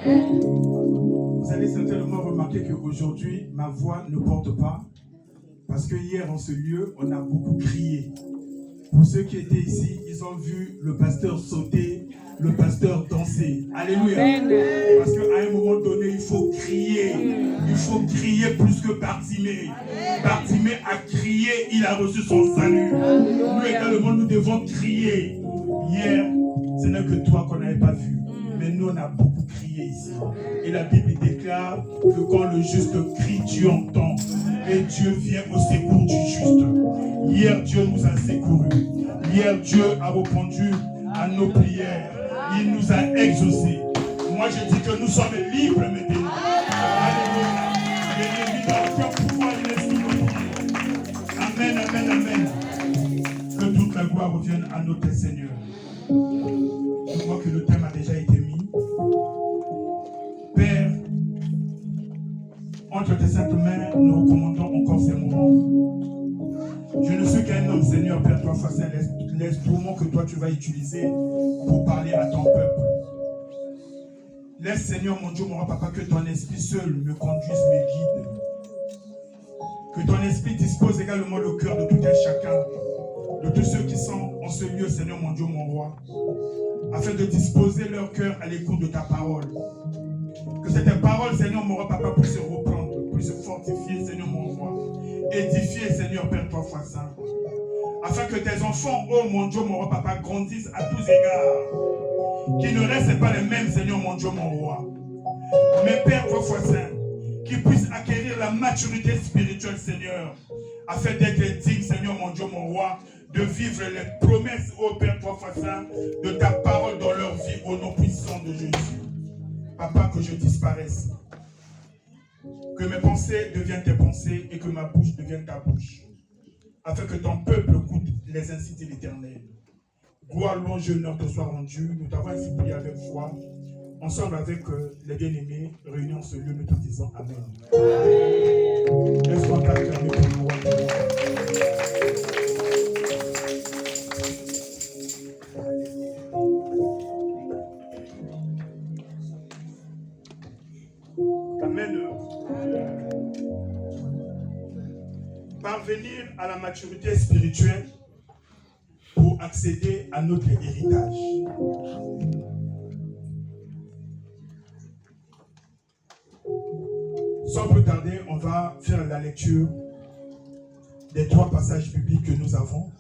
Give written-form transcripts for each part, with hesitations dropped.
Vous allez certainement remarquer qu'aujourd'hui, ma voix ne porte pas. Parce que hier, en ce lieu, on a beaucoup crié. Pour ceux qui étaient ici, ils ont vu le pasteur sauter, le pasteur danser. Alléluia. Parce qu'à un moment donné, il faut crier. Il faut crier plus que Bartimée. Bartimée a crié, il a reçu son salut. Nous également, nous devons crier. Hier, ce n'est que toi qu'on n'avait pas vu. Mais nous, on a beaucoup crié ici. Et la Bible déclare que quand le juste crie, Dieu entend. Et Dieu vient au secours du juste. Hier, Dieu nous a secourus. Hier, Dieu a répondu à nos prières. Il nous a exaucés. Moi, je dis que nous sommes libres maintenant. Alléluia. L'ennemi n'a aucun pouvoir de l'esprit. Amen, amen, amen. Que toute la gloire revienne à notre Seigneur. Je crois que le thème a déjà été mis. Père, entre tes saintes mains, nous recommandons encore ces moments. Je ne suis qu'un homme, Seigneur, Père, toi, face à l'instrument que toi tu vas utiliser pour parler à ton peuple. Laisse, Seigneur, mon Dieu, mon roi, Papa, que ton esprit seul me conduise, me guide. Que ton esprit dispose également le cœur de tout un chacun, de tous ceux qui sont en ce lieu, Seigneur, mon Dieu, mon roi, afin de disposer leur cœur à l'écoute de ta parole. Que cette parole, Seigneur, mon roi, Papa, puisse se reprendre, puisse se fortifier, Seigneur, mon roi. Édifier, Seigneur, Père, toi, foi saint. Afin que tes enfants, oh mon Dieu, mon roi, Papa, grandissent à tous égards. Qu'ils ne restent pas les mêmes, Seigneur, mon Dieu, mon roi. Mais Père, toi, foi saint, qu'ils puissent acquérir la maturité spirituelle, Seigneur. Afin d'être dignes, Seigneur, mon Dieu, mon roi, de vivre les promesses, oh Père, toi, foi saint, de ta parole dans leur vie, au nom puissant de Jésus. Papa, que je disparaisse. Que mes pensées deviennent tes pensées et que ma bouche devienne ta bouche. Afin que ton peuple écoute les insights de l'Éternel. Gloire, louange et honneur te soit rendu. Nous t'avons ainsi prié avec foi. Ensemble avec les bien-aimés, réunis en ce lieu, nous te disons Amen. Laisse-moi t'acclamer pour le roi de roi. Amen. Parvenir à la maturité spirituelle pour accéder à notre héritage. Sans plus tarder, on va faire la lecture des 3 passages bibliques que nous avons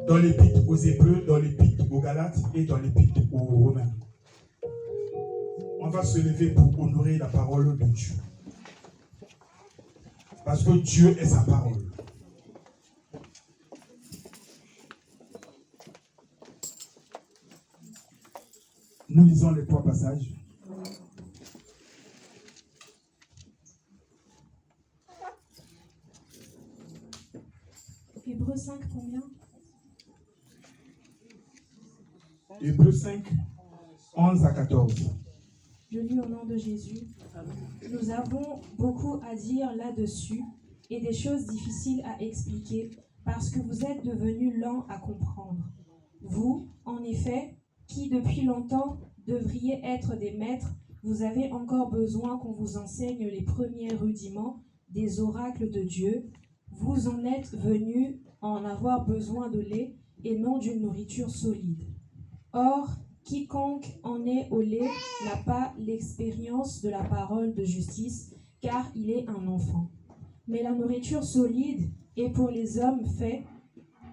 dans l'épître aux Hébreux, dans l'épître aux Galates et dans l'épître aux Romains. On va se lever pour honorer la parole de Dieu. Parce que Dieu est sa parole. Nous lisons les 3 passages. Hébreux 5, combien? Hébreux 5, 11 à 14. Je lis au nom de Jésus. Nous avons beaucoup à dire là-dessus et des choses difficiles à expliquer parce que vous êtes devenus lents à comprendre. Vous, en effet, qui depuis longtemps devriez être des maîtres, vous avez encore besoin qu'on vous enseigne les premiers rudiments des oracles de Dieu. Vous en êtes venus en avoir besoin de lait et non d'une nourriture solide. Or, quiconque en est au lait n'a pas l'expérience de la parole de justice, car il est un enfant. Mais la nourriture solide est pour les hommes faits,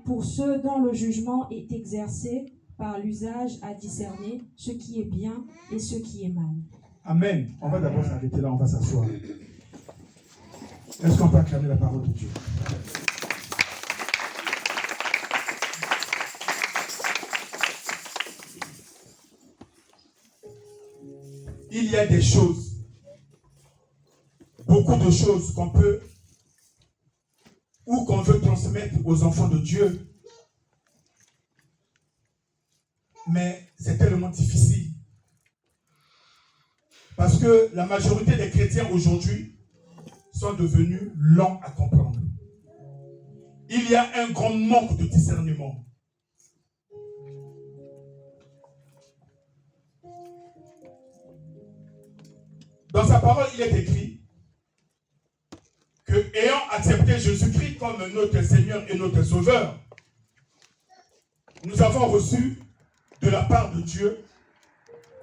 pour ceux dont le jugement est exercé par l'usage à discerner ce qui est bien et ce qui est mal. Amen. On va d'abord s'arrêter là, on va s'asseoir. Est-ce qu'on peut acclamer la parole de Dieu? Il y a des choses, beaucoup de choses qu'on peut ou qu'on veut transmettre aux enfants de Dieu. Mais c'est tellement difficile. Parce que la majorité des chrétiens aujourd'hui sont devenus lents à comprendre. Il y a un grand manque de discernement. Dans sa parole, il est écrit que, ayant accepté Jésus-Christ comme notre Seigneur et notre Sauveur, nous avons reçu de la part de Dieu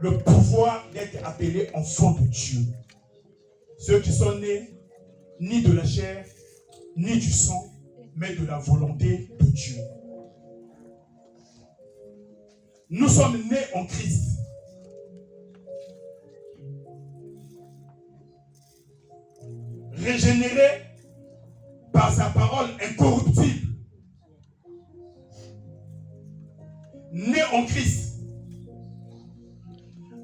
le pouvoir d'être appelés enfants de Dieu. Ceux qui sont nés ni de la chair, ni du sang, mais de la volonté de Dieu. Nous sommes nés en Christ. Régénérés par sa parole incorruptible. Nés en Christ.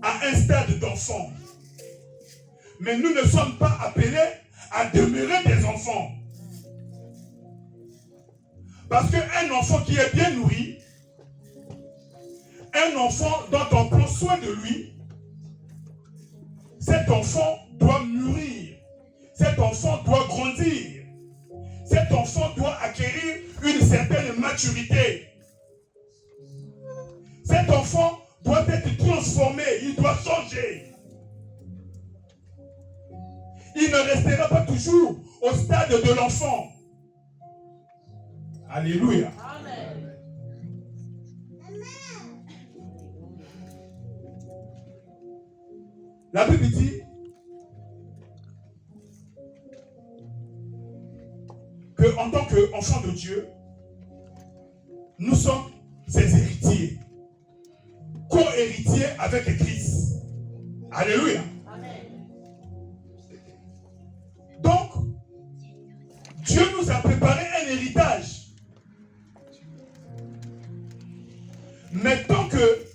À un stade d'enfant. Mais nous ne sommes pas appelés à demeurer des enfants. Parce qu'un enfant qui est bien nourri, un enfant dont on prend soin de lui, cet enfant doit mûrir, cet enfant doit grandir, cet enfant doit acquérir une certaine maturité. Cet enfant doit être transformé, il doit changer. Il ne restera pas toujours au stade de l'enfant. Alléluia. Amen. La Bible dit qu'en tant qu'enfants de Dieu, nous sommes ses héritiers, co-héritiers avec Christ. Alléluia. Donc, Dieu nous a préparé un héritage. Mais tant que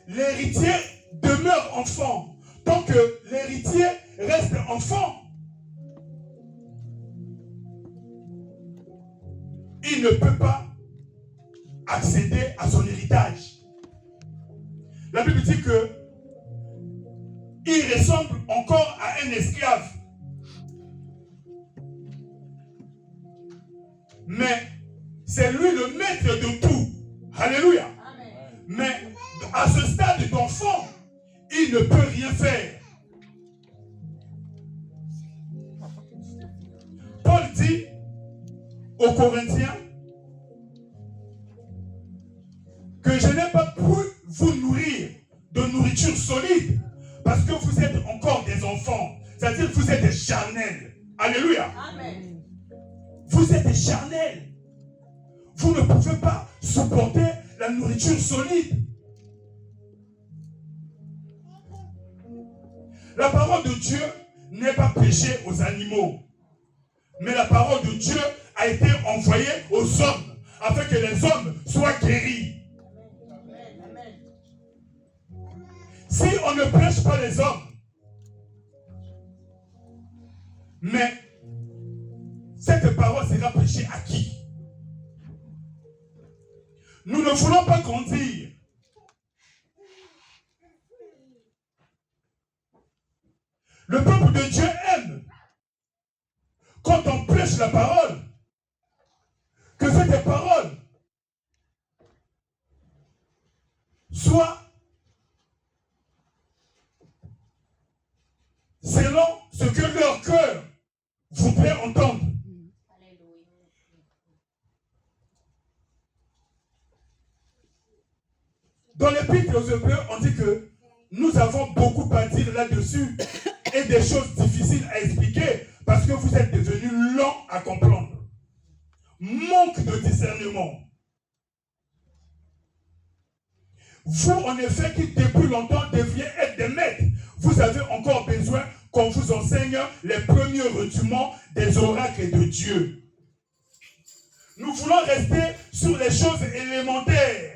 l'héritier demeure enfant, tant que l'héritier reste enfant, il ne peut pas accéder à son héritage. La Bible dit que il ressemble encore à un esclave. Mais c'est lui le maître de tout. Alléluia. Amen. Mais à ce stade d'enfant, il ne peut rien faire. Paul dit aux Corinthiens que je n'ai pas pu vous nourrir de nourriture solide parce que vous êtes encore des enfants. C'est-à-dire que vous êtes charnels. Alléluia. Amen. Vous êtes charnels. Vous ne pouvez pas supporter la nourriture solide. La parole de Dieu n'est pas prêchée aux animaux. Mais la parole de Dieu a été envoyée aux hommes afin que les hommes soient guéris. Si on ne prêche pas les hommes, mais cette parole sera prêchée à qui? Nous ne voulons pas grandir. Le peuple de Dieu aime quand on prêche la parole, que cette parole soit selon ce que leur cœur voudrait entendre. Dans l'Épître aux Hébreux, on dit que nous avons beaucoup à dire là-dessus et des choses difficiles à expliquer parce que vous êtes devenus lents à comprendre. Manque de discernement. Vous, en effet, qui depuis longtemps deviez être des maîtres, vous avez encore besoin qu'on vous enseigne les premiers rudiments des oracles de Dieu. Nous voulons rester sur les choses élémentaires.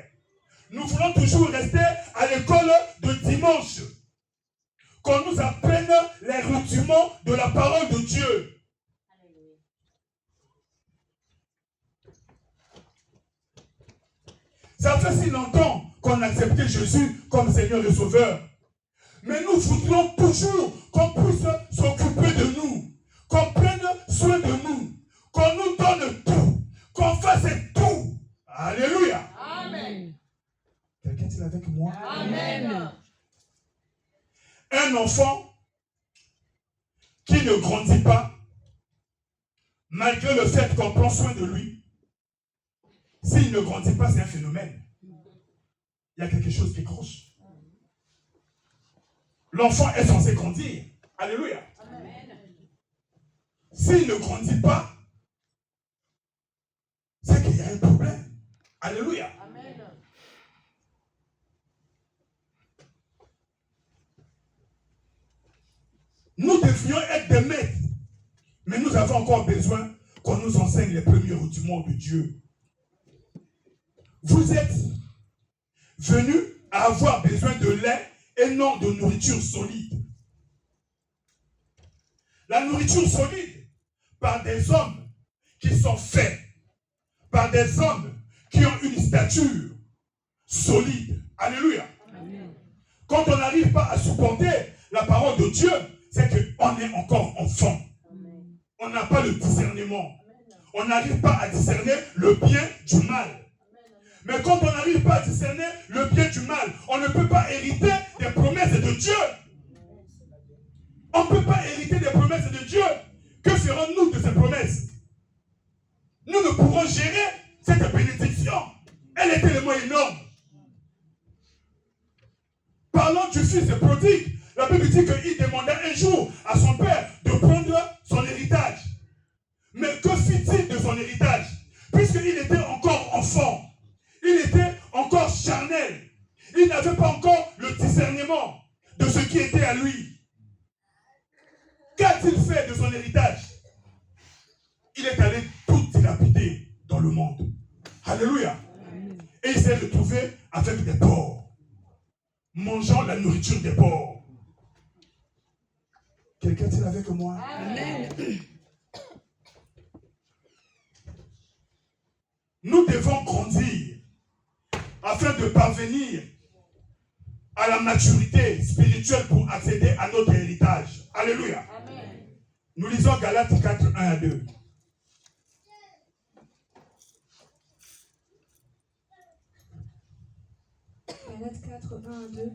Nous voulons toujours rester à l'école de dimanche. Qu'on nous apprenne les rudiments de la parole de Dieu. Ça fait si longtemps qu'on a accepté Jésus comme Seigneur et Sauveur. Mais nous voudrions toujours qu'on puisse s'occuper de nous, qu'on prenne soin de nous, qu'on nous donne tout, qu'on fasse tout. Alléluia. Amen. Quelqu'un est avec moi? Amen. Un enfant qui ne grandit pas, malgré le fait qu'on prend soin de lui, s'il ne grandit pas, c'est un phénomène. Il y a quelque chose qui cloche. L'enfant est censé grandir. Alléluia. S'il ne grandit pas, c'est qu'il y a un problème. Alléluia. Amen. Nous devrions être des maîtres, mais nous avons encore besoin qu'on nous enseigne les premiers rudiments de Dieu. Vous êtes venus à avoir besoin de lait et non de nourriture solide. La nourriture solide, par des hommes qui sont faits, par des hommes qui ont une stature solide. Alléluia. Amen. Quand on n'arrive pas à supporter la parole de Dieu, c'est qu'on est encore enfant. Amen. On n'a pas le discernement. Amen. On n'arrive pas à discerner le bien du mal. Amen. Mais quand on n'arrive pas à discerner le bien du mal, on ne peut pas hériter des promesses de Dieu. On ne peut pas hériter des promesses de Dieu. Que ferons-nous de ces promesses? Nous ne pourrons gérer cette bénédiction. Elle est tellement énorme. Parlant du fils prodigue, la Bible dit qu'il demanda un jour à son père de prendre son héritage. Mais que fit-il de son héritage? Puisqu'il était encore enfant, il était encore charnel, il n'avait pas encore le discernement de ce qui était à lui. Qu'a-t-il fait de son héritage? Il est allé tout dilapider dans le monde. Alléluia. Et il s'est retrouvé avec des porcs, mangeant la nourriture des porcs. Quelqu'un est avec moi? Amen. Nous devons grandir afin de parvenir à la maturité spirituelle pour accéder à notre héritage. Alléluia. Amen. Nous lisons Galates 4, 1 à 2. Galates 4, 1 à 2.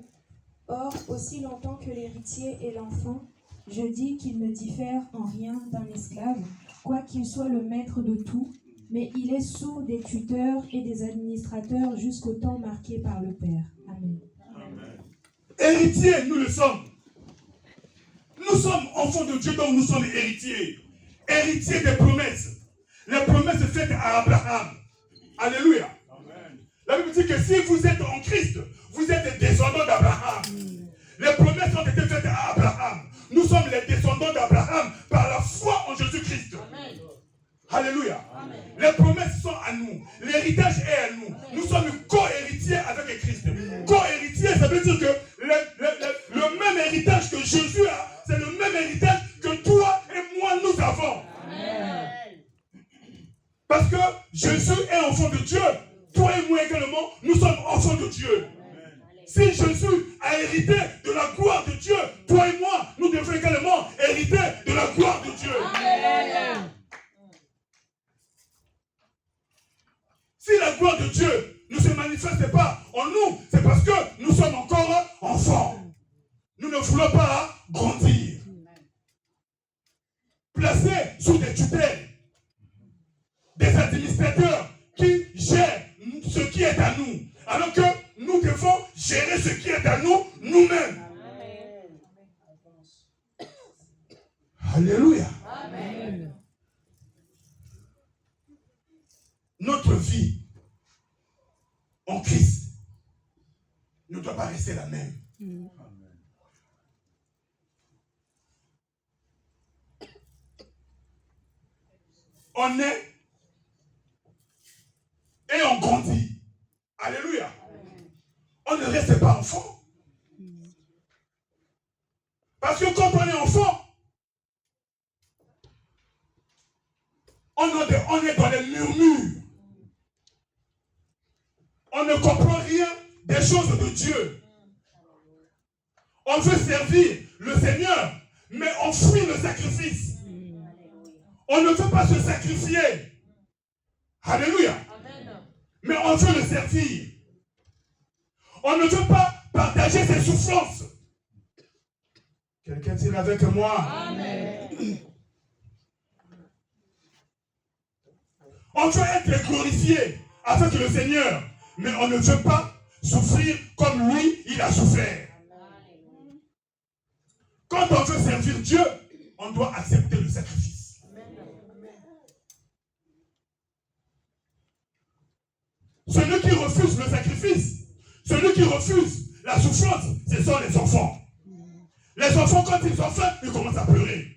Or, aussi longtemps que l'héritier est l'enfant, je dis qu'il ne diffère en rien d'un esclave, quoiqu'il soit le maître de tout, mais il est sous des tuteurs et des administrateurs jusqu'au temps marqué par le Père. Amen. Amen. Héritiers, nous le sommes. Nous sommes enfants de Dieu, donc nous sommes héritiers. Héritiers des promesses. Les promesses faites à Abraham. Alléluia. Amen. La Bible dit que si vous êtes en Christ, vous êtes descendants d'Abraham. Les promesses ont été faites à Abraham. Nous sommes les descendants d'Abraham par la foi en Jésus-Christ. Amen. Alléluia. Amen. Les promesses sont à nous. L'héritage est à nous. Amen. Nous sommes co-héritiers avec Christ. Co-héritier, ça veut dire que le même héritage que Jésus a, c'est le même héritage que toi et moi nous avons. Amen. Parce que Jésus est enfant de Dieu. Toi et moi également, nous sommes enfants de Dieu. Amen. Si Jésus a hérité de la gloire de Dieu, toi et moi, nous devons également hériter de la gloire de Dieu. Amen. Si la gloire de Dieu ne se manifeste pas en nous, c'est parce que nous sommes encore enfants. Nous ne voulons pas grandir. Placés sous des tutelles, des administrateurs qui gèrent ce qui est à nous, alors que nous devons gérer ce qui est à nous nous-mêmes. Alléluia. Amen. Notre vie en Christ ne doit pas rester la même. Amen. On est et on grandit. Alléluia. Amen. On ne reste pas enfant. Parce que quand on est enfant, on est dans les murmures. On ne comprend rien des choses de Dieu. On veut servir le Seigneur, mais on fuit le sacrifice. On ne veut pas se sacrifier. Alléluia. Mais on veut le servir. On ne veut pas partager ses souffrances. Quelqu'un est avec moi? Amen. On veut être glorifié avec le Seigneur, mais on ne veut pas souffrir comme lui, il a souffert. Quand on veut servir Dieu, on doit accepter le sacrifice. Celui qui refuse le sacrifice, celui qui refuse la souffrance, ce sont les enfants. Les enfants, quand ils ont faim, ils commencent à pleurer.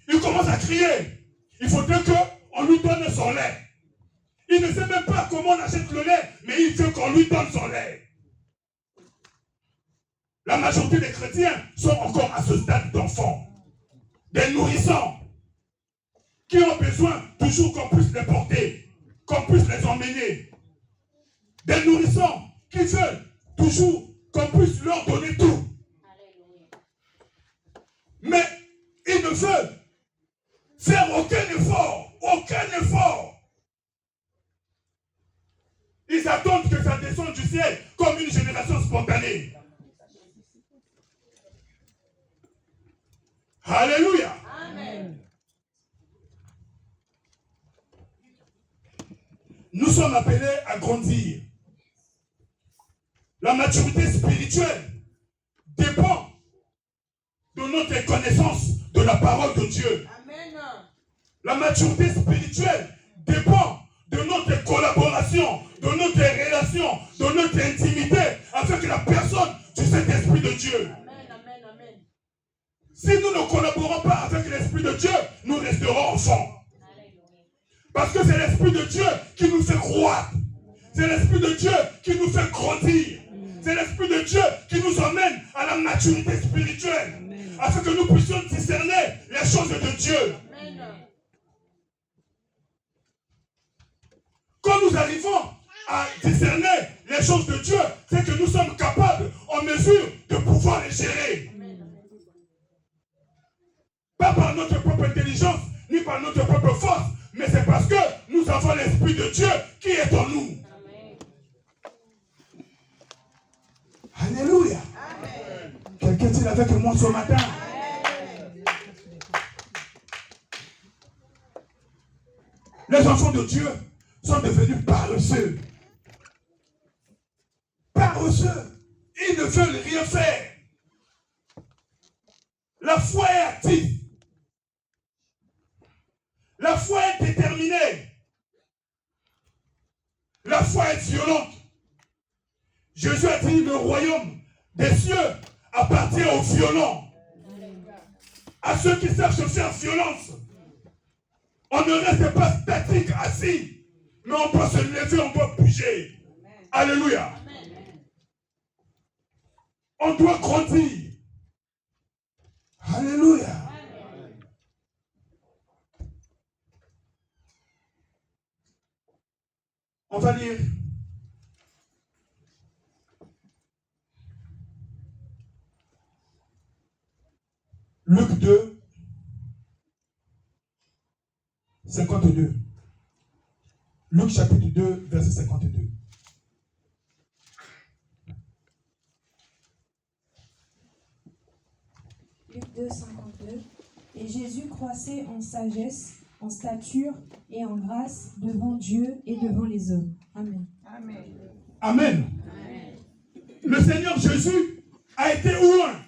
Ils commencent à crier. Il faudrait qu'on lui donne son lait. Il ne sait même pas comment on achète le lait, mais il veut qu'on lui donne son lait. La majorité des chrétiens sont encore à ce stade d'enfants, des nourrissants, qui ont besoin toujours qu'on puisse les porter, qu'on puisse les emmener. Des nourrissants qui veulent toujours qu'on puisse leur donner tout. Mais ils ne veulent faire aucun effort, aucun effort. Ils attendent que ça descende du ciel comme une génération spontanée. Alléluia. Amen. Nous sommes appelés à grandir. La maturité spirituelle dépend de notre connaissance de la parole de Dieu. Amen. La maturité spirituelle dépend de notre collaboration, de notre relation, de notre intimité avec la personne du Saint-Esprit de Dieu. Amen, amen, amen. Si nous ne collaborons pas avec l'Esprit de Dieu, nous resterons enfants. Parce que c'est l'Esprit de Dieu qui nous fait croître. C'est l'Esprit de Dieu qui nous fait grandir. C'est l'Esprit de Dieu qui nous emmène à la maturité spirituelle. Afin que nous puissions discerner les choses de Dieu. Amen. Quand nous arrivons à discerner les choses de Dieu, c'est que nous sommes capables, en mesure de pouvoir les gérer. Pas par notre propre intelligence, ni par notre propre force, mais c'est parce que nous avons l'Esprit de Dieu qui est en nous. Amen. Alléluia. Amen. Quelqu'un est avec moi ce matin? Les enfants de Dieu sont devenus paresseux. Paresseux. Ils ne veulent rien faire. La foi est active. La foi est déterminée. La foi est violente. Jésus a dit, le royaume des cieux appartient aux violents. À ceux qui savent se faire violence. On ne reste pas statique, assis. Mais on doit se lever, on doit bouger. Alléluia. On doit grandir. Alléluia. On va lire. Luc 2, 52. Luc chapitre 2, verset 52. Luc 2, 52. Et Jésus croissait en sagesse, en stature et en grâce devant Dieu et devant les hommes. Amen. Amen. Amen. Le Seigneur Jésus a été oint.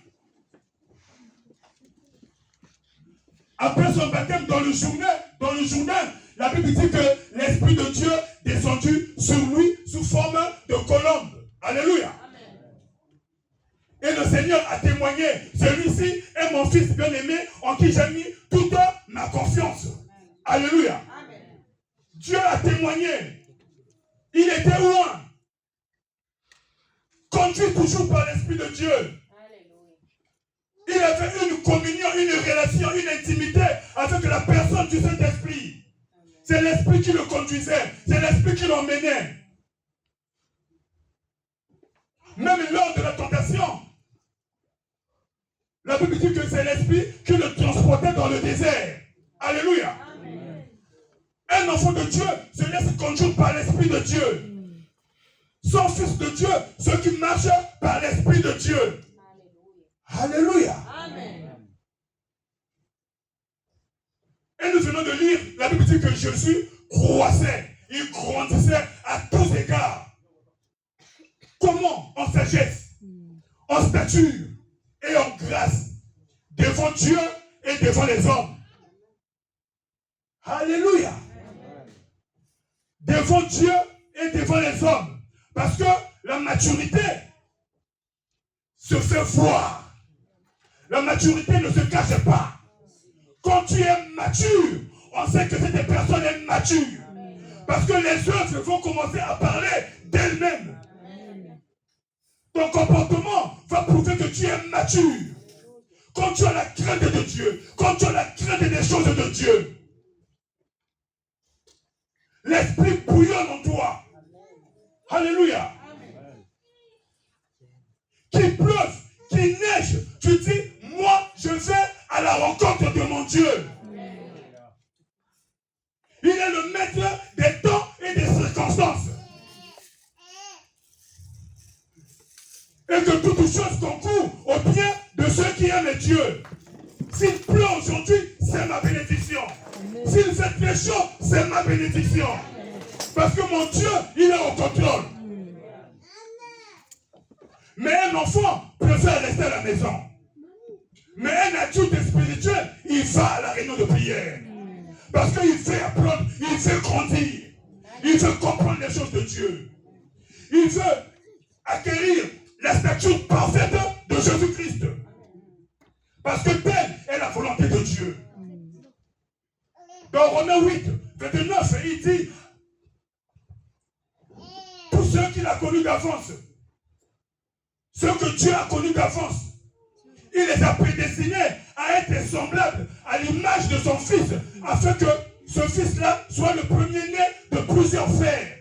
Après son baptême dans le Jourdain, la Bible dit que l'Esprit de Dieu descendu sur lui sous forme de colombe. Alléluia. Et le Seigneur a témoigné, celui-ci est mon fils bien-aimé en qui j'ai mis toute ma confiance. Alléluia. Dieu a témoigné. Il était oint. Conduit toujours par l'Esprit de Dieu. Il avait une communion, une relation, une intimité avec la personne du Saint-Esprit. C'est l'Esprit qui le conduisait. C'est l'Esprit qui l'emmenait. Même lors de la tentation, la Bible dit que c'est l'Esprit qui le transportait dans le désert. Alléluia. Amen. Un enfant de Dieu se laisse conduire par l'Esprit de Dieu. Son fils de Dieu, ceux qui marchent par l'Esprit de Dieu. Alléluia. Amen. train de lire, la Bible dit que Jésus croissait, il grandissait à tous égards. Comment? En sagesse, en stature et en grâce, devant Dieu et devant les hommes. Alléluia. Devant Dieu et devant les hommes. Parce que la maturité se fait voir. La maturité ne se cache pas. Quand tu es mature, on sait que cette personne est mature. Parce que les œuvres vont commencer à parler d'elles-mêmes. Ton comportement va prouver que tu es mature. Quand tu as la crainte de Dieu, quand tu as la crainte des choses de Dieu, l'esprit bouillonne en toi. Alléluia. Qu'il pleuve, qu'il neige, tu dis, moi je vais à la rencontre de mon Dieu. Il est le maître des temps et des circonstances. Et que toutes choses concourent au bien de ceux qui aiment Dieu. S'il pleut aujourd'hui, c'est ma bénédiction. S'il fait très chaud, c'est ma bénédiction. Parce que mon Dieu, il est au contrôle. Mais un enfant préfère rester à la maison. Mais un adulte spirituel, il va à la réunion de prière. Parce qu'il fait apprendre, il fait grandir. Il veut comprendre les choses de Dieu. Il veut acquérir la stature parfaite de Jésus-Christ. Parce que telle est la volonté de Dieu. Dans Romains 8, 29, il dit, tous ceux qu'il a connus d'avance, ceux que Dieu a connus d'avance, il les a prédestinés à être semblables à l'image de son Fils, afin que ce Fils-là soit le premier-né de plusieurs frères.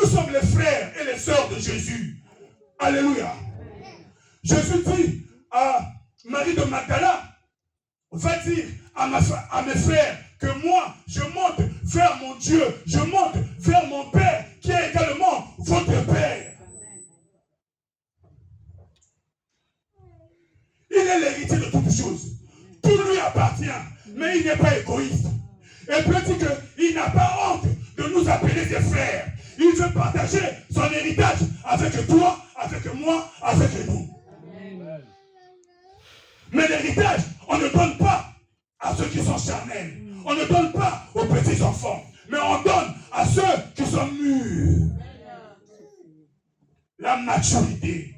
Nous sommes les frères et les sœurs de Jésus. Alléluia. Jésus dit à Marie de Magdala, va dire à mes frères que moi, je monte vers mon Dieu, je monte vers mon Père, qui est également votre Père. Il est l'héritier de toutes choses. Tout lui appartient, mais il n'est pas égoïste. Et Dieu dit qu'il n'a pas honte de nous appeler ses frères. Il veut partager son héritage avec toi, avec moi, avec nous. Mais l'héritage, on ne donne pas à ceux qui sont charnels. On ne donne pas aux petits enfants. Mais on donne à ceux qui sont mûrs. La maturité.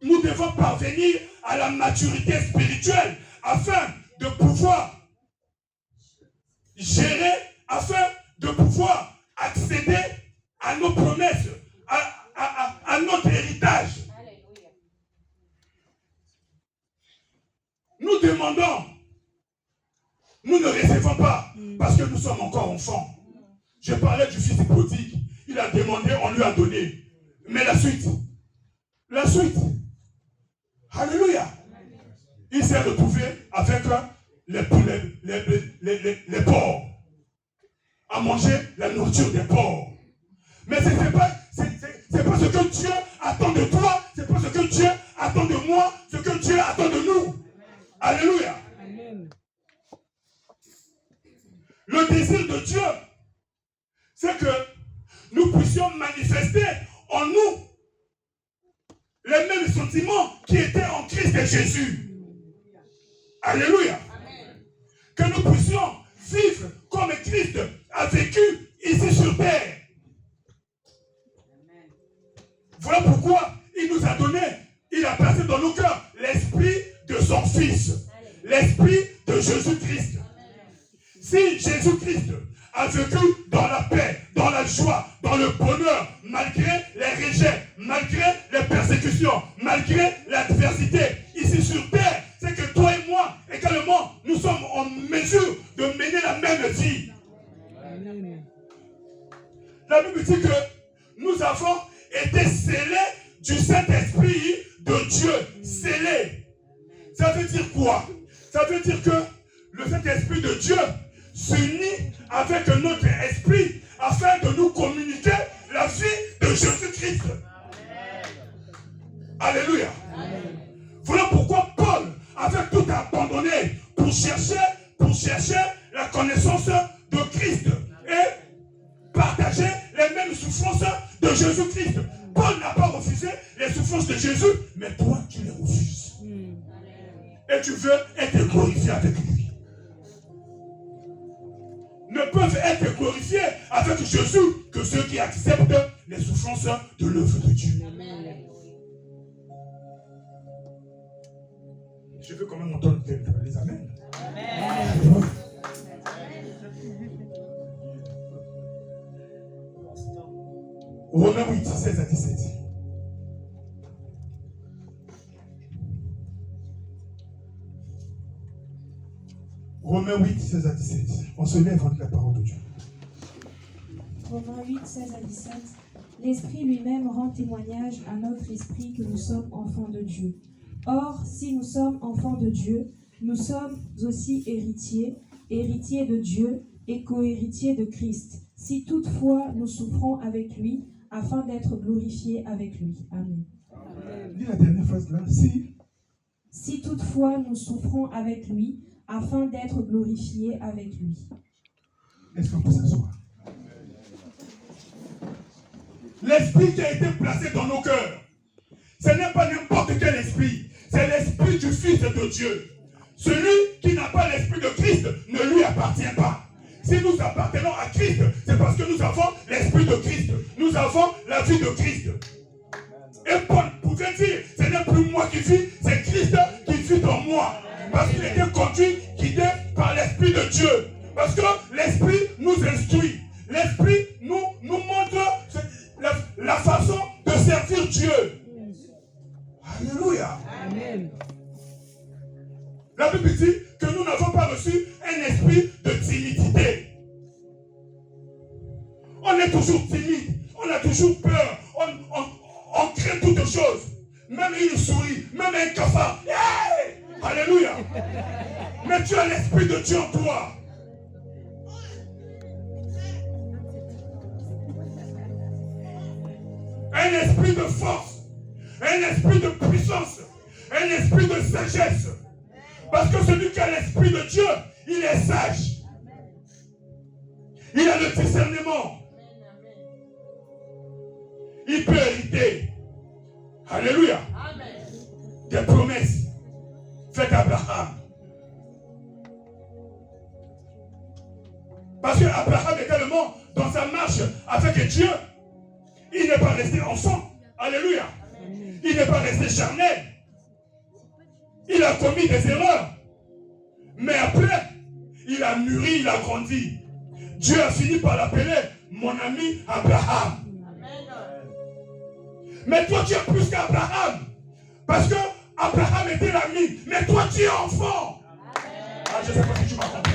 Nous devons parvenir à la maturité spirituelle afin de pouvoir gérer, afin de pouvoir accéder à nos promesses, à notre héritage. Nous demandons, nous ne recevons pas parce que nous sommes encore enfants. Je parlais du fils prodigue, il a demandé, on lui a donné. Mais la suite, alléluia, il s'est retrouvé avec les porcs, à manger la nourriture des porcs. Mais ce n'est pas ce que Dieu attend de toi, c'est pas ce que Dieu attend de moi, ce que Dieu attend de nous. Alléluia. Le désir de Dieu, c'est que nous puissions manifester en nous les mêmes sentiments qui étaient en Christ et Jésus. Alléluia. Que nous puissions vivre comme Christ a vécu ici sur terre. Voilà pourquoi il nous a donné, il a placé dans nos cœurs l'esprit de son Fils, l'esprit de Jésus-Christ. Si Jésus-Christ a vécu dans la paix, dans la joie, dans le bonheur, malgré les rejets, malgré les persécutions, malgré l'adversité, ici sur terre, c'est que toi et moi, également, nous sommes en mesure de mener la même vie. La Bible dit que nous avons été scellés du Saint-Esprit de Dieu. Scellés. Ça veut dire quoi? Ça veut dire que le Saint-Esprit de Dieu s'unit avec notre esprit afin de nous communiquer la vie de Jésus-Christ. Alléluia. Voilà pourquoi Paul avait tout abandonné pour chercher la connaissance connaissance de Christ et partager les mêmes souffrances de Jésus-Christ. Paul n'a pas refusé les souffrances de Jésus, mais toi, tu les refuses. Et tu veux être glorifié avec lui. Ne peuvent être glorifiés avec Jésus que ceux qui acceptent les souffrances de l'œuvre de Dieu. Je veux quand même entendre les amens. Amen. Romains 8, 16 à 17. Romains 8, 16 à 17. On se lève, on dit la parole de Dieu. Romains 8, 16 à 17. L'Esprit lui-même rend témoignage à notre esprit que nous sommes enfants de Dieu. Or, si nous sommes enfants de Dieu, nous sommes aussi héritiers, héritiers de Dieu et co-héritiers de Christ, si toutefois nous souffrons avec lui, afin d'être glorifiés avec lui. Amen. Lis la dernière phrase là. Si toutefois nous souffrons avec lui, afin d'être glorifiés avec lui. Est-ce qu'on peut s'asseoir? L'esprit qui a été placé dans nos cœurs, ce n'est pas n'importe quel esprit, c'est l'esprit du Fils de Dieu. Celui qui n'a pas l'esprit de Christ ne lui appartient pas. Si nous appartenons à Christ, c'est parce que nous avons l'esprit de Christ. Nous avons la vie de Christ. Et Paul pouvait dire, ce n'est plus moi qui vis, c'est Christ qui vit en moi. Parce qu'il était conduit, guidé par l'esprit de Dieu. Parce que l'esprit nous instruit. L'esprit nous montre la façon de servir Dieu. Alléluia. Amen. La Bible dit que nous n'avons pas reçu un esprit de timidité. On est toujours timide, on a toujours peur, on craint toutes choses. Même une souris, même un cafard. Hey! Alléluia. Mais tu as l'esprit de Dieu en toi. Un esprit de force, un esprit de puissance, un esprit de sagesse. Parce que celui qui a l'esprit de Dieu, il est sage. Il a le discernement. Il peut hériter. Alléluia. Des promesses faites à Abraham. Parce que Abraham également, dans sa marche avec Dieu, il n'est pas resté enfant. Alléluia. Il n'est pas resté charnel. Il a commis des erreurs. Mais après, il a mûri, il a grandi. Dieu a fini par l'appeler mon ami Abraham. Mais toi, tu es plus qu'Abraham. Parce que Abraham était l'ami. Mais toi, tu es enfant. Ah, je ne sais pas si tu m'as compris.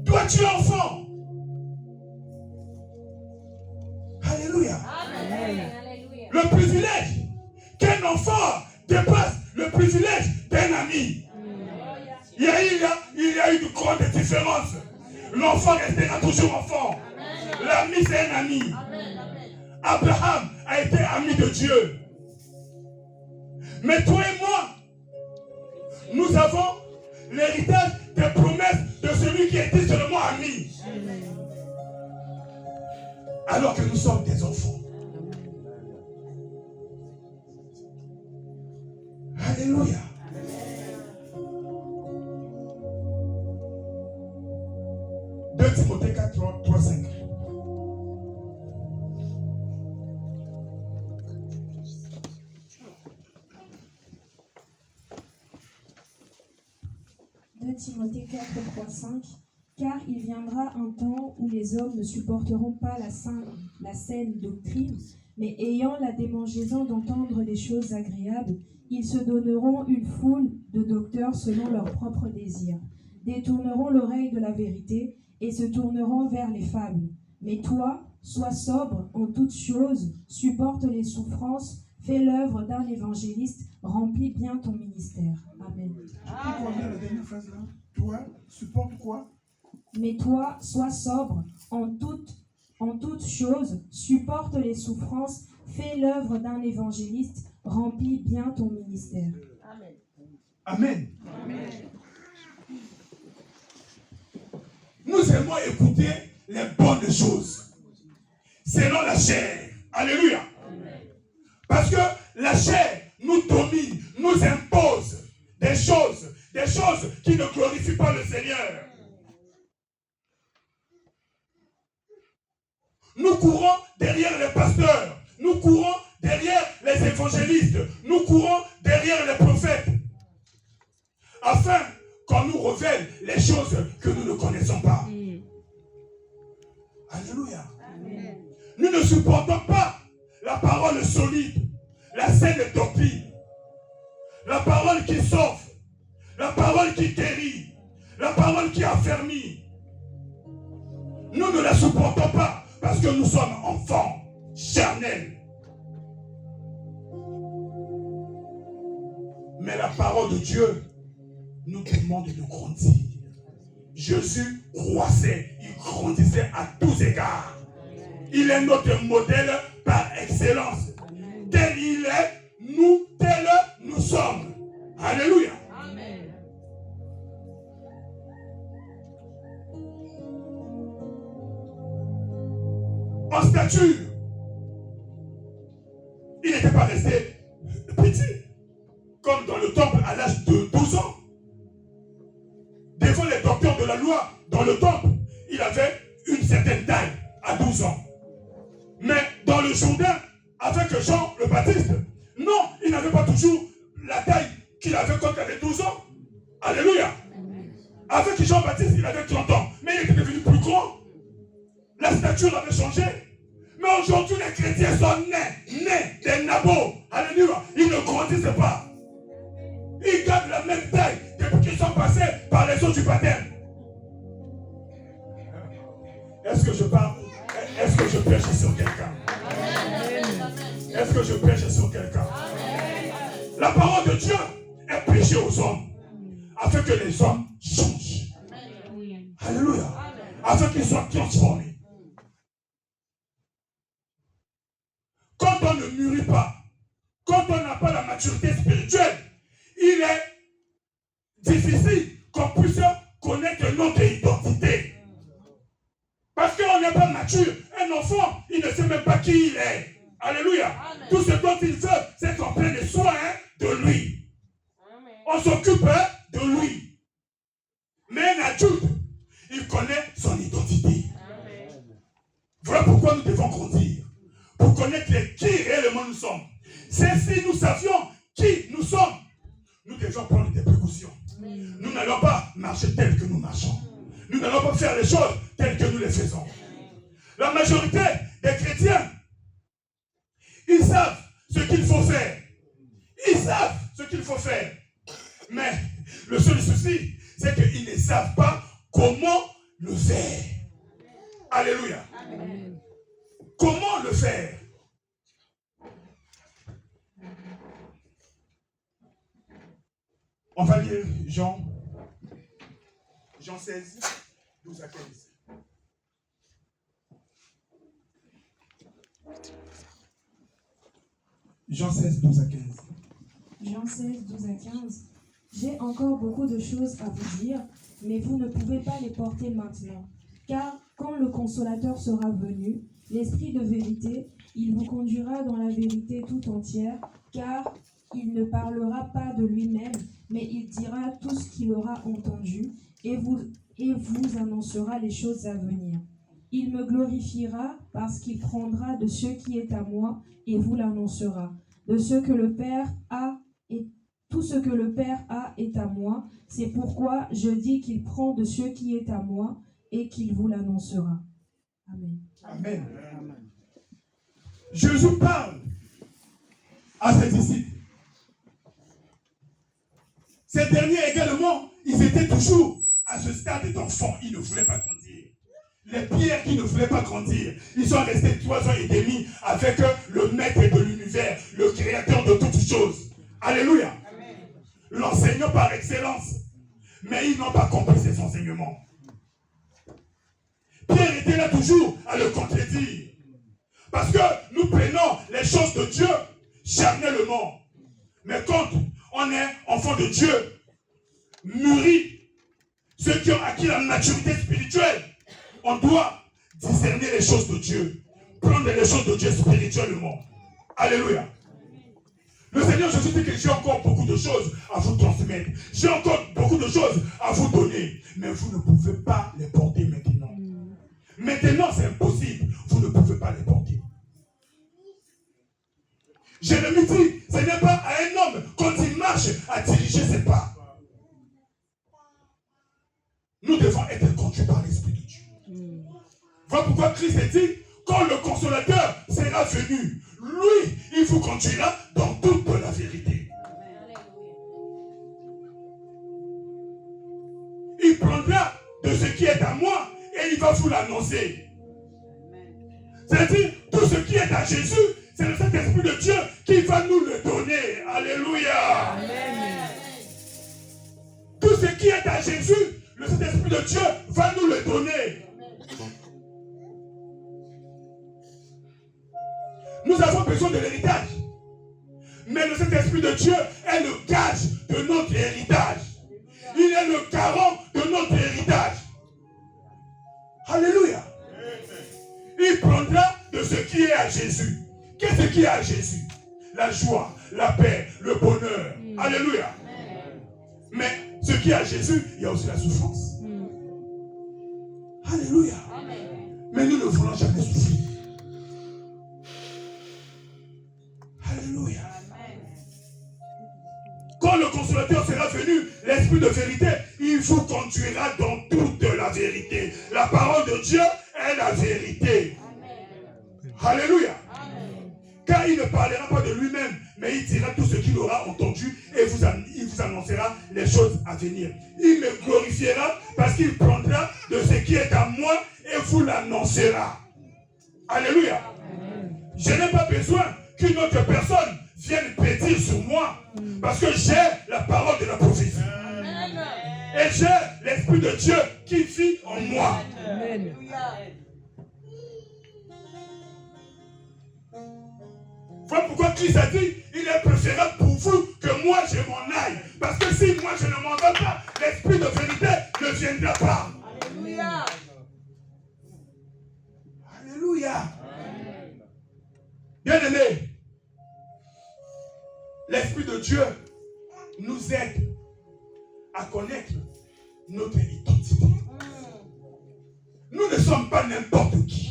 Toi, tu es enfant. Alléluia. Amen. Le privilège qu'un enfant dépasse le privilège d'un ami. Il y a eu de grandes différences. L'enfant restera toujours enfant. L'ami, c'est un ami. Abraham a été ami de Dieu. Mais toi et moi, nous avons l'héritage des promesses de celui qui était seulement ami. Alors que nous sommes des enfants. Alléluia. 2 Timothée 4, 3, 5. Timothée 4, 3, 5. Car il viendra un temps où les hommes ne supporteront pas la saine doctrine, mais ayant la démangeaison d'entendre les choses agréables, ils se donneront une foule de docteurs selon leurs propres désirs, détourneront l'oreille de la vérité et se tourneront vers les fables. Mais toi, sois sobre en toutes choses, supporte les souffrances, fais l'œuvre d'un évangéliste, remplis bien ton ministère. Amen. Tu peux revenir la dernière phrase là? Toi, supporte quoi? Mais toi, sois sobre en toutes choses, supporte les souffrances, fais l'œuvre d'un évangéliste, remplis bien ton ministère. Amen. Amen. Nous aimons écouter les bonnes choses. Selon la chair. Alléluia. Parce que la chair nous domine, nous impose des choses qui ne glorifient pas le Seigneur. Nous courons derrière les pasteurs, nous courons derrière les évangélistes, nous courons derrière les prophètes, afin qu'on nous révèle les choses que nous ne connaissons pas. Alléluia. Amen. Nous ne supportons pas la parole solide, la saine doctrine, la parole qui sauve, la parole qui guérit, la parole qui affermit. Nous ne la supportons pas parce que nous sommes enfants charnels. Mais la parole de Dieu nous demande de grandir. Jésus croissait, il grandissait à tous égards. Il est notre modèle par excellence. Tel il est, nous, tel nous sommes. Alléluia. Amen. En stature, il n'était pas resté petit, comme dans le temple à l'âge de 12 ans. Devant les docteurs de la loi, dans le temple, il avait une certaine taille à 12 ans. Mais dans le Jourdain, avec Jean le Baptiste, non, il n'avait pas toujours la taille qu'il avait quand il avait 12 ans. Alléluia. Avec Jean Baptiste, il avait 30 ans, mais il était devenu plus grand. La stature avait changé. Mais aujourd'hui, les chrétiens sont nés des nabots. Alléluia. Ils ne grandissent pas. Ils gardent la même taille depuis qu'ils sont passés par les eaux du baptême. Est-ce que je parle? Est-ce que je prêche sur quelqu'un? Est-ce que je prêche sur quelqu'un? La parole de Dieu est prêchée aux hommes afin que les hommes changent. Alléluia. Afin qu'ils soient transformés. Quand on ne mûrit pas, quand on n'a pas la maturité spirituelle, il est difficile qu'on puisse connaître notre identité. Parce qu'on n'est pas mature. Un enfant, il ne sait même pas qui il est. Alléluia. Amen. Tout ce dont il veut, c'est qu'on prenne soin de lui. Amen. On s'occupe de lui. Mais un adulte, il connaît son identité. Amen. Voilà pourquoi nous devons grandir. Pour connaître qui réellement nous sommes. C'est si nous savions qui nous sommes, nous devions prendre des précautions. Amen. Nous n'allons pas marcher tel que nous marchons. Nous n'allons pas faire les choses telles que nous les faisons. La majorité des chrétiens, ils savent ce qu'il faut faire. Ils savent ce qu'il faut faire. Mais le seul souci, c'est qu'ils ne savent pas comment le faire. Alléluia. Amen. Comment le faire? On va lire Jean 16, 12 à 15. Jean 16, 12 à 15. Jean 16, 12 à 15. J'ai encore beaucoup de choses à vous dire, mais vous ne pouvez pas les porter maintenant. Car quand le Consolateur sera venu, l'Esprit de vérité, il vous conduira dans la vérité tout entière, car il ne parlera pas de lui-même, mais il dira tout ce qu'il aura entendu, et vous annoncera les choses à venir. Il me glorifiera parce qu'il prendra de ce qui est à moi et vous l'annoncera. De ce que le Père a et tout ce que le Père a est à moi. C'est pourquoi je dis qu'il prend de ce qui est à moi et qu'il vous l'annoncera. Amen. Amen. Jésus parle à ses disciples. Ces derniers également, ils étaient toujours à ce stade d'enfant. Ils ne voulaient pas grandir. Les pierres qui ne voulaient pas grandir, ils sont restés 3 ans et demi avec le maître de l'univers, le créateur de toutes choses. Alléluia. L'enseignant par excellence. Mais ils n'ont pas compris ses enseignements. Pierre était là toujours à le contredire. Parce que nous prenons les choses de Dieu charnellement. Mais quand on est enfant de Dieu, mûris, ceux qui ont acquis la maturité spirituelle, on doit discerner les choses de Dieu, prendre les choses de Dieu spirituellement. Alléluia. Le Seigneur Jésus dit que j'ai encore beaucoup de choses à vous transmettre. J'ai encore beaucoup de choses à vous donner. Mais vous ne pouvez pas les porter maintenant. Maintenant, c'est impossible. Vous ne pouvez pas les porter. Jérémie dit, ce n'est pas à un homme, quand il marche, à diriger ses pas. Nous devons être conduits par l'Esprit de Dieu. Voilà pourquoi Christ a dit, quand le consolateur sera venu, lui, il vous conduira dans toute la vérité. Il prendra de ce qui est à moi et il va vous l'annoncer. C'est-à-dire, tout ce qui est à Jésus, c'est le Saint-Esprit de Dieu qui va nous le donner. Alléluia. Amen. Tout ce qui est à Jésus, le Saint-Esprit de Dieu va nous le donner. Nous avons besoin de l'héritage. Mais le Saint-Esprit de Dieu est le gage de notre héritage. Il est le garant de notre héritage. Alléluia. Il prendra de ce qui est à Jésus. Qu'est-ce qui est à Jésus? La joie, la paix, le bonheur. Alléluia. Mais ce qui est à Jésus, il y a aussi la souffrance. Alléluia. Mais nous ne voulons jamais souffrir. Alléluia. Quand le consolateur sera venu, l'Esprit de vérité, il vous conduira dans toute la vérité. La parole de Dieu est la vérité. Alléluia. Car il ne parlera pas de lui-même, mais il dira tout ce qu'il aura entendu et il vous annoncera les choses à venir. Il me glorifiera parce qu'il prendra de ce qui est à moi et vous l'annoncera. Alléluia. Je n'ai pas besoin qu'une autre personne vienne prédire sur moi parce que j'ai la parole de la prophétie. Et j'ai l'Esprit de Dieu qui vit en moi. Amen. Voilà pourquoi Christ a dit, il est préférable pour vous que moi je m'en aille. Parce que si moi je ne m'en vais pas, l'Esprit de vérité ne viendra pas. Alléluia. Alléluia. Bien-aimés, l'Esprit de Dieu nous aide à connaître notre identité. Nous ne sommes pas n'importe qui.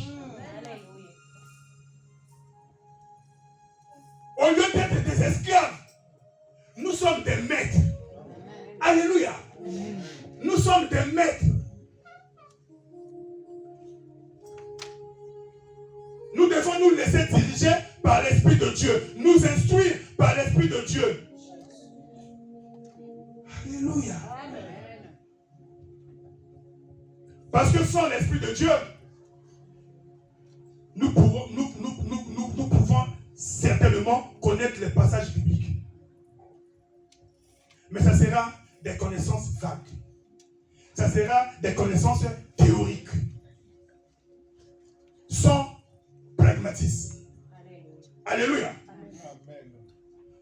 Au lieu d'être des esclaves, nous sommes des maîtres. Alléluia. Nous sommes des maîtres. Nous devons nous laisser diriger par l'Esprit de Dieu, nous instruire par l'Esprit de Dieu. Alléluia. Parce que sans l'Esprit de Dieu, nous pouvons certainement connaître les passages bibliques. Mais ça sera des connaissances vagues. Ça sera des connaissances théoriques. Sans pragmatisme. Alléluia.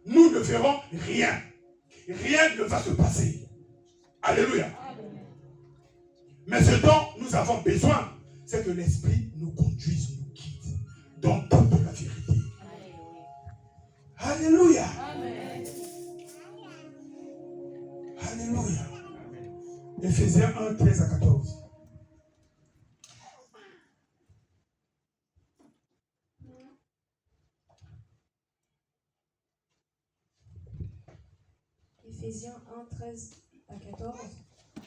Nous ne verrons rien. Rien ne va se passer. Alléluia. Mais ce dont nous avons besoin, c'est que l'Esprit nous conduise, nous guide dans toute la vérité. Alléluia. Alléluia. Éphésiens 1, 13 à 14. Éphésiens 1, 13 à 14.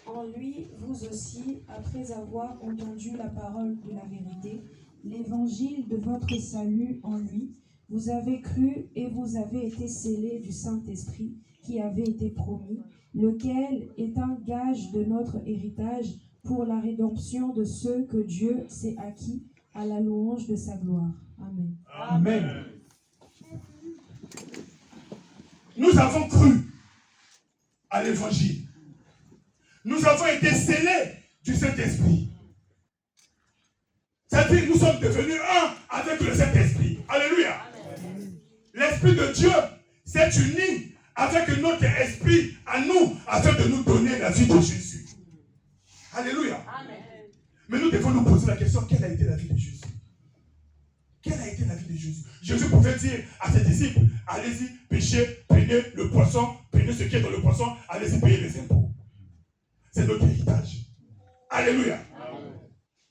En lui, vous aussi, après avoir entendu la parole de la vérité, l'évangile de votre salut en lui, vous avez cru et vous avez été scellés du Saint-Esprit qui avait été promis, lequel est un gage de notre héritage pour la rédemption de ceux que Dieu s'est acquis à la louange de sa gloire. Amen. Amen. Nous avons cru à l'évangile. Nous avons été scellés du Saint-Esprit. C'est-à-dire que nous sommes devenus un avec le Saint-Esprit. Alléluia. L'Esprit de Dieu s'est uni avec notre esprit à nous, afin de nous donner la vie de Jésus. Alléluia. Amen. Mais nous devons nous poser la question, quelle a été la vie de Jésus? Quelle a été la vie de Jésus? Jésus pouvait dire à ses disciples, allez-y, pêchez, prenez le poisson, prenez ce qui est dans le poisson, allez-y payer les impôts. C'est notre héritage. Alléluia.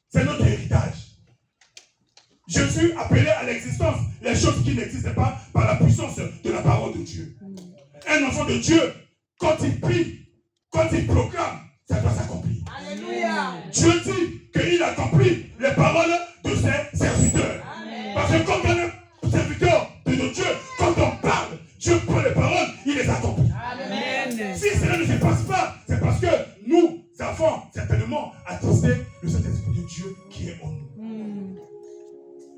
C'est notre héritage. Jésus appelait à l'existence les choses qui n'existaient pas par la puissance de la parole de Dieu. Un enfant de Dieu, quand il prie, quand il proclame, ça doit s'accomplir. Alléluia. Dieu dit qu'il accomplit les paroles de ses serviteurs. Amen. Parce que quand on est serviteur de Dieu, quand on parle, Dieu prend les paroles, il les accomplit. Amen. Si cela ne se passe pas, c'est parce que nous avons certainement attesté le Saint-Esprit de Dieu qui est en nous.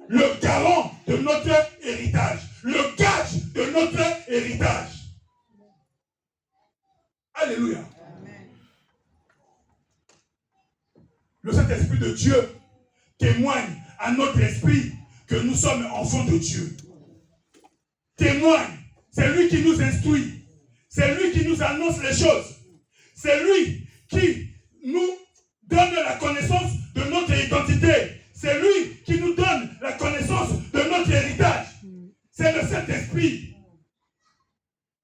Le garant de notre héritage, le gage de notre héritage. Alléluia. Amen. Le Saint-Esprit de Dieu témoigne à notre esprit que nous sommes enfants de Dieu. Témoigne. C'est lui qui nous instruit. C'est lui qui nous annonce les choses. C'est lui qui nous donne la connaissance de notre identité. C'est lui qui nous donne la connaissance de notre héritage. C'est le Saint-Esprit.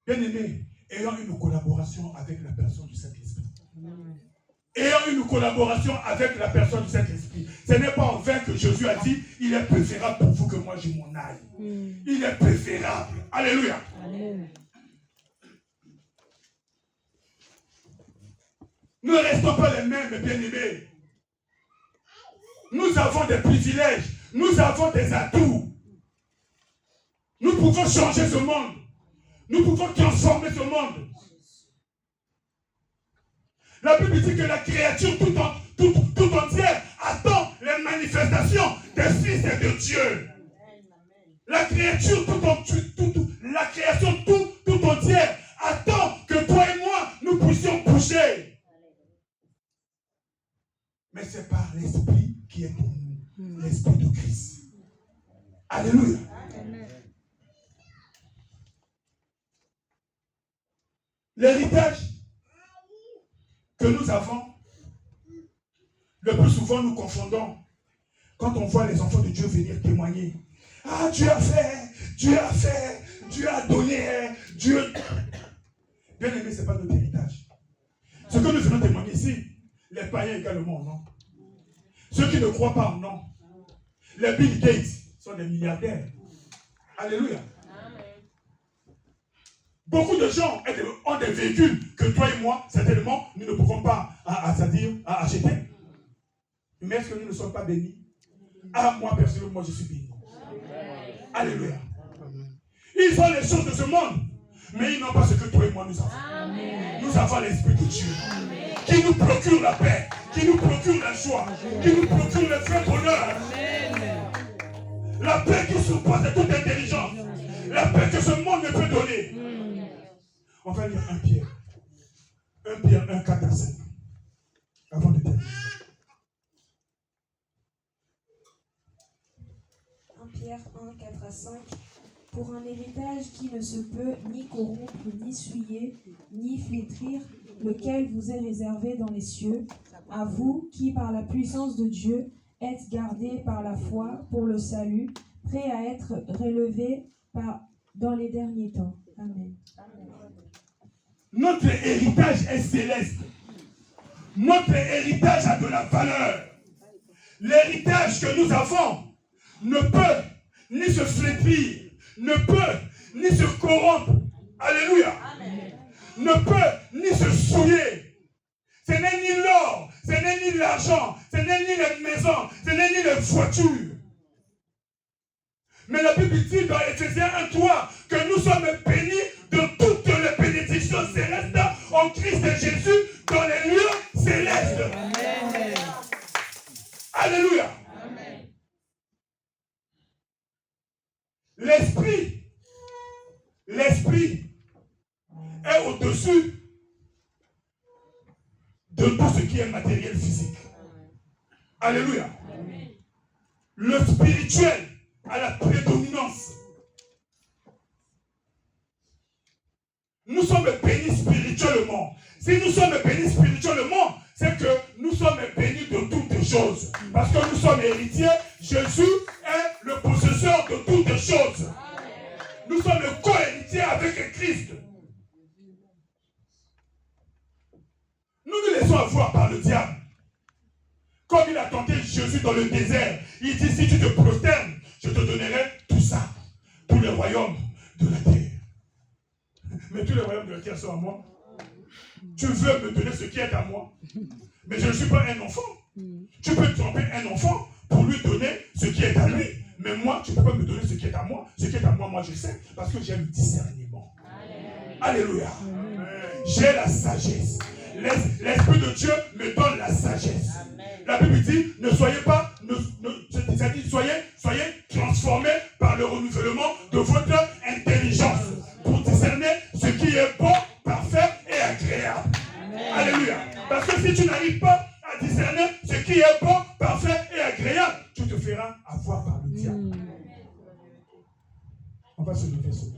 Bien-aimés, ayant une collaboration avec la personne du Saint-Esprit. Ayant une collaboration avec la personne du Saint-Esprit. Ce n'est pas en vain que Jésus a dit, il est préférable pour vous que moi je m'en aille. Il est préférable. Alléluia. Amen. Ne restons pas les mêmes, bien-aimés. Nous avons des privilèges. Nous avons des atouts. Nous pouvons changer ce monde. Nous pouvons transformer ce monde. La Bible dit que la créature tout entière attend les manifestations des fils et de Dieu. La créature la création tout entière attend que toi et moi, nous puissions bouger. Mais c'est par l'Esprit qui est pour nous, l'Esprit de Christ. Alléluia. L'héritage que nous avons, le plus souvent nous confondons quand on voit les enfants de Dieu venir témoigner. Ah, Dieu a fait, Dieu a fait, Dieu a donné, Dieu... Bien aimé, ce n'est pas notre héritage. Ce que nous venons témoigner ici, les païens également, non. Ceux qui ne croient pas, non. Les Bill Gates sont des milliardaires. Alléluia. Beaucoup de gens ont des véhicules que toi et moi, certainement, nous ne pouvons pas acheter. Mais est-ce que nous ne sommes pas bénis? Ah, moi, personnellement, moi, je suis béni. Alléluia. Ils ont les choses de ce monde, mais ils n'ont pas ce que toi et moi nous avons. Nous avons l'Esprit de Dieu qui nous procure la paix, qui nous procure la joie, qui nous procure le vrai bonheur. La paix qui surpasse toute intelligence. La paix que ce monde ne peut donner. On va lire 1 Pierre. 1 Pierre 1, 4 à 5. Avant de terminer. 1 Pierre 1, 4 à 5. Pour un héritage qui ne se peut ni corrompre, ni souiller, ni flétrir, lequel vous est réservé dans les cieux, à vous qui, par la puissance de Dieu, êtes gardés par la foi pour le salut, prêts à être relevés dans les derniers temps. Amen. Notre héritage est céleste. Notre héritage a de la valeur. L'héritage que nous avons ne peut ni se flétrir, ne peut ni se corrompre. Alléluia. Amen. Ne peut ni se souiller. Ce n'est ni l'or, ce n'est ni l'argent, ce n'est ni les maisons, ce n'est ni les voitures. Mais la Bible dit dans Éphésiens 1:3 que nous sommes bénis de toutes les bénédictions célestes en Christ Jésus dans les lieux célestes. Amen. Alléluia. Amen. L'esprit est au-dessus de tout ce qui est matériel physique. Alléluia. Le spirituel a la prédominance. nous sommes bénis spirituellement. Si nous sommes bénis spirituellement, c'est que nous sommes bénis de toutes choses. Parce que nous sommes héritiers, Jésus est le possesseur de toutes choses. Nous sommes co-héritiers avec Christ. Nous nous laissons avoir par le diable. Comme il a tenté Jésus dans le désert, il dit, si tu te prosternes, je te donnerai tout ça. Tous les royaumes de la terre. Mais tous les royaumes de la terre sont à moi. Tu veux me donner ce qui est à moi. Mais je ne suis pas un enfant. Tu peux tromper un enfant pour lui donner ce qui est à lui. Mais moi, tu ne peux pas me donner ce qui est à moi. Ce qui est à moi, moi je sais. Parce que j'ai le discernement. Alléluia. J'ai la sagesse. L'Esprit de Dieu me donne la sagesse. La Bible dit, ne soyez pas, ça dit, soyez transformés par le renouvellement de votre intelligence pour discerner ce qui est bon, parfait et agréable. Alléluia. Parce que si tu n'arrives pas à discerner ce qui est bon, parfait et agréable, tu te feras avoir par le diable. On va se lever sur le